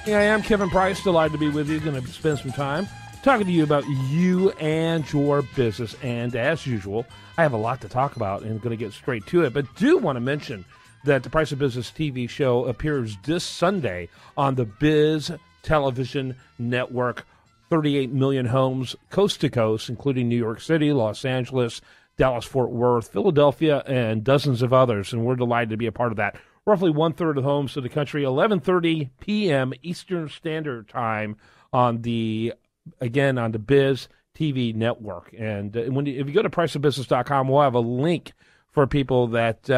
Hey, I am Kevin Price. Delighted to be with you. Going to spend some time talking to you about you and your business. And as usual, I have a lot to talk about and going to get straight to it. But do want to mention that the Price of Business TV show appears this Sunday on the Biz Television Network. 38 million homes coast to coast, including New York City, Los Angeles, Dallas-Fort Worth, Philadelphia, and dozens of others. And we're delighted to be a part of that. Roughly one-third of homes in the country, 11:30 p.m. Eastern Standard Time on the Biz TV network. And if you go to priceofbusiness.com, we'll have a link for people that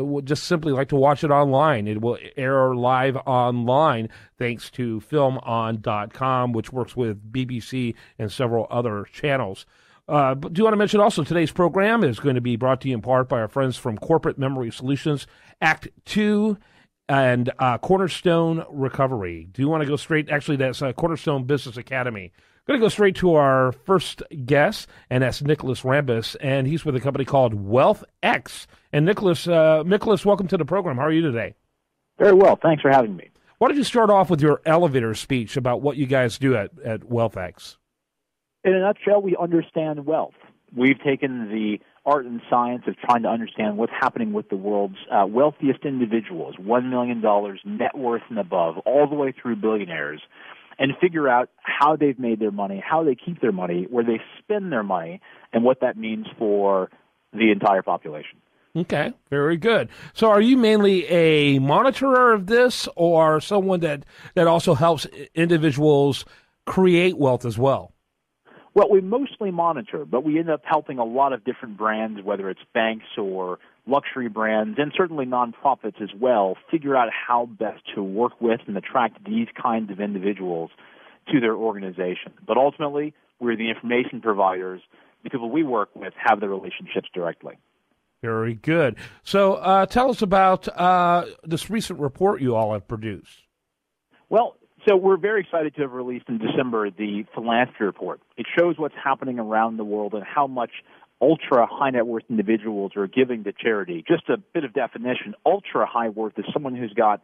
would just simply like to watch it online. It will air live online thanks to filmon.com, which works with BBC and several other channels. But do you want to mention also today's program is going to be brought to you in part by our friends from Corporate Memory Solutions, Act 2, and Cornerstone Recovery. Do you want to go straight? Actually, that's Cornerstone Business Academy. Going to go straight to our first guest, and that's Mykolas Rambus, and he's with a company called WealthX. And Mykolas, welcome to the program. How are you today? Very well. Thanks for having me. Why don't you start off with your elevator speech about what you guys do at WealthX? In a nutshell, we understand wealth. We've taken the art and science of trying to understand what's happening with the world's wealthiest individuals, $1 million net worth and above, all the way through billionaires, and figure out how they've made their money, how they keep their money, where they spend their money, and what that means for the entire population. Okay, very good. So are you mainly a monitorer of this or someone that also helps individuals create wealth as well? Well, we mostly monitor, but we end up helping a lot of different brands, whether it's banks or luxury brands, and certainly nonprofits as well, figure out how best to work with and attract these kinds of individuals to their organization. But ultimately, we're the information providers. The people we work with have the relationships directly. Very good. So tell us about this recent report you all have produced. Well, so we're very excited to have released in December the Philanthropy Report. It shows what's happening around the world and how much ultra-high net worth individuals are giving to charity. Just a bit of definition, ultra-high worth is someone who's got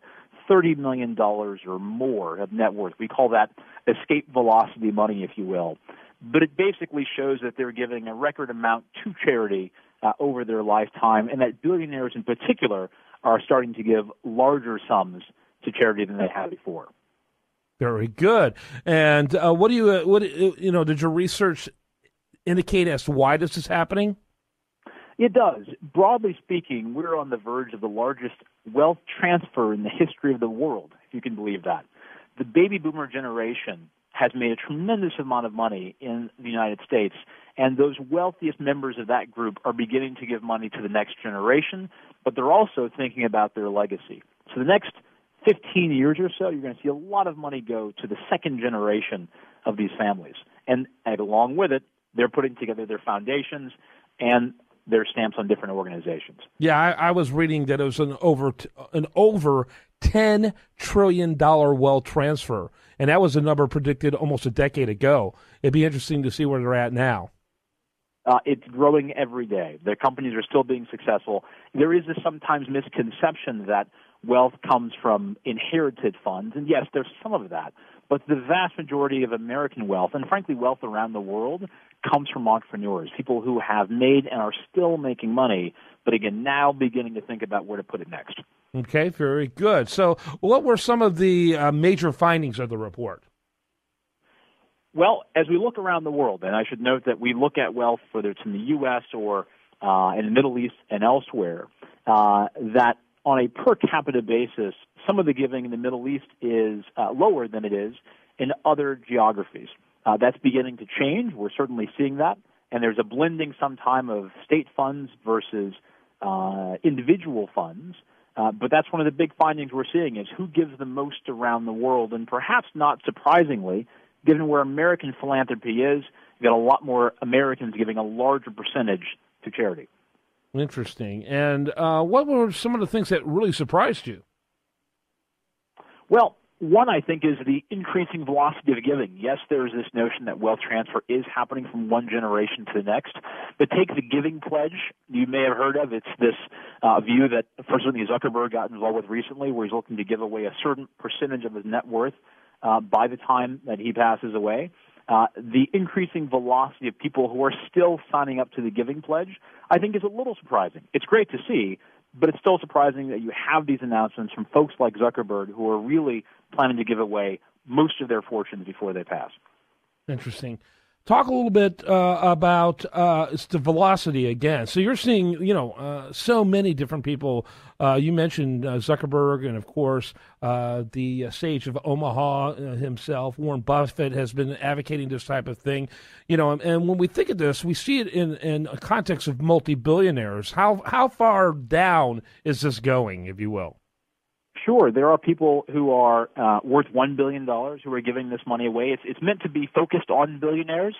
$30 million or more of net worth. We call that escape velocity money, if you will. But it basically shows that they're giving a record amount to charity over their lifetime, and that billionaires in particular are starting to give larger sums to charity than they had before. Very good. And did your research indicate as to why this is happening? It does. Broadly speaking, we're on the verge of the largest wealth transfer in the history of the world, if you can believe that. The baby boomer generation has made a tremendous amount of money in the United States, and those wealthiest members of that group are beginning to give money to the next generation, but they're also thinking about their legacy. So the next 15 years or so, you're going to see a lot of money go to the second generation of these families. And along with it, they're putting together their foundations and their stamps on different organizations. Yeah, I was reading that it was an over $10 trillion wealth transfer, and that was a number predicted almost a decade ago. It'd be interesting to see where they're at now. It's growing every day. The companies are still being successful. There is a sometimes misconception that wealth comes from inherited funds, and yes, there's some of that, but the vast majority of American wealth, and frankly wealth around the world, comes from entrepreneurs, people who have made and are still making money, but again, now beginning to think about where to put it next. Okay, very good. So what were some of the major findings of the report? Well, as we look around the world, and I should note that we look at wealth, whether it's in the U.S. or in the Middle East and elsewhere, that on a per capita basis, some of the giving in the Middle East is lower than it is in other geographies. That's beginning to change. We're certainly seeing that. And there's a blending sometime of state funds versus individual funds. But that's one of the big findings we're seeing is who gives the most around the world. And perhaps not surprisingly, given where American philanthropy is, you've got a lot more Americans giving a larger percentage to charity. Interesting. And what were some of the things that really surprised you? Well, one, I think, is the increasing velocity of giving. Yes, there's this notion that wealth transfer is happening from one generation to the next. But take the giving pledge you may have heard of. It's this view that President Zuckerberg got involved with recently where he's looking to give away a certain percentage of his net worth by the time that he passes away. The increasing velocity of people who are still signing up to the Giving Pledge, I think, is a little surprising. It's great to see, but it's still surprising that you have these announcements from folks like Zuckerberg who are really planning to give away most of their fortunes before they pass. Interesting. Talk a little bit about it's the velocity again. So you're seeing, so many different people. You mentioned Zuckerberg, and of course, the sage of Omaha himself, Warren Buffett, has been advocating this type of thing. And when we think of this, we see it in a context of multi-billionaires. How far down is this going, if you will? Sure, there are people who are worth $1 billion who are giving this money away. It's meant to be focused on billionaires,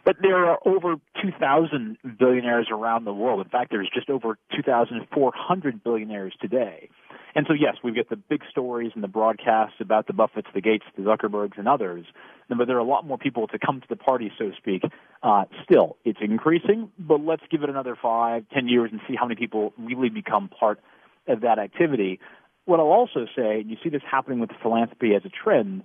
but there are over 2,000 billionaires around the world. In fact, there's just over 2,400 billionaires today. And so, yes, we get the big stories and the broadcasts about the Buffetts, the Gates, the Zuckerbergs, and others, but there are a lot more people to come to the party, so to speak. Still, it's increasing, but let's give it another 5, 10 years and see how many people really become part of that activity. What I'll also say, and you see this happening with philanthropy as a trend,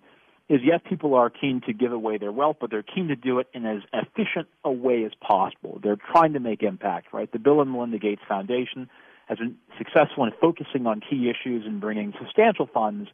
is yes, people are keen to give away their wealth, but they're keen to do it in as efficient a way as possible. They're trying to make impact, right? The Bill and Melinda Gates Foundation has been successful in focusing on key issues and bringing substantial funds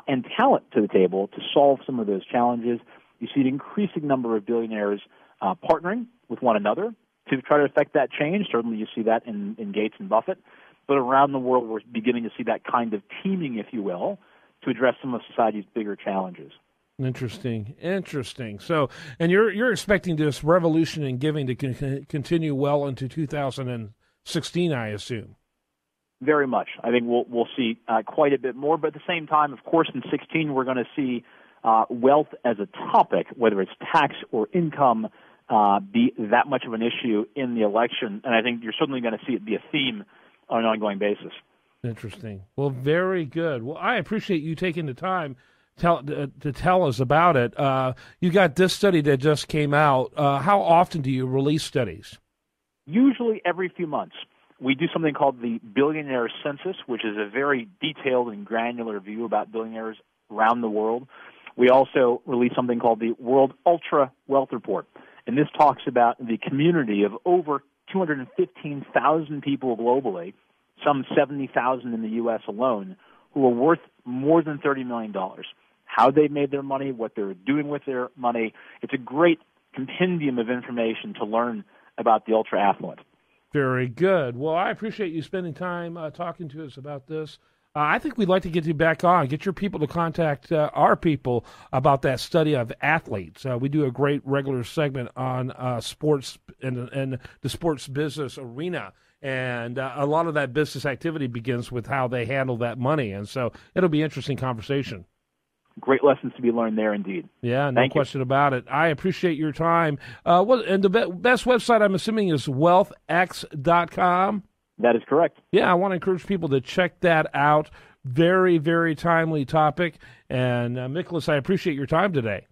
and talent to the table to solve some of those challenges. You see an increasing number of billionaires partnering with one another to try to affect that change. Certainly you see that in Gates and Buffett. But around the world, we're beginning to see that kind of teaming, if you will, to address some of society's bigger challenges. Interesting. So, and you're expecting this revolution in giving to continue well into 2016, I assume. Very much. I think we'll see quite a bit more. But at the same time, of course, in 2016, we're going to see wealth as a topic, whether it's tax or income, be that much of an issue in the election. And I think you're certainly going to see it be a theme on an ongoing basis. Interesting. Well, very good. Well, I appreciate you taking the time to tell us about it. You got this study that just came out. How often do you release studies? Usually every few months. We do something called the Billionaire Census, which is a very detailed and granular view about billionaires around the world. We also release something called the World Ultra Wealth Report, and this talks about the community of over 215,000 people globally, some 70,000 in the U.S. alone, who are worth more than $30 million. How they made their money, what they're doing with their money. It's a great compendium of information to learn about the ultra-affluent. Very good. Well, I appreciate you spending time talking to us about this. I think we'd like to get you back on, get your people to contact our people about that study of athletes. We do a great regular segment on sports and the sports business arena, and a lot of that business activity begins with how they handle that money, and so it'll be an interesting conversation. Great lessons to be learned there, indeed. Yeah, no question about it. I appreciate your time. And the best website, I'm assuming, is wealthx.com. That is correct. Yeah, I want to encourage people to check that out. Very, very timely topic. And, Mykolas, I appreciate your time today.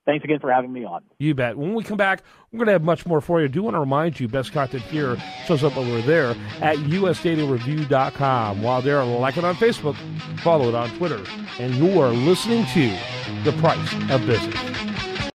Thanks again for having me on. You bet. When we come back, we're going to have much more for you. I do want to remind you, best content here shows up over there at usdailyreview.com. While there, like it on Facebook, follow it on Twitter. And you are listening to The Price of Business.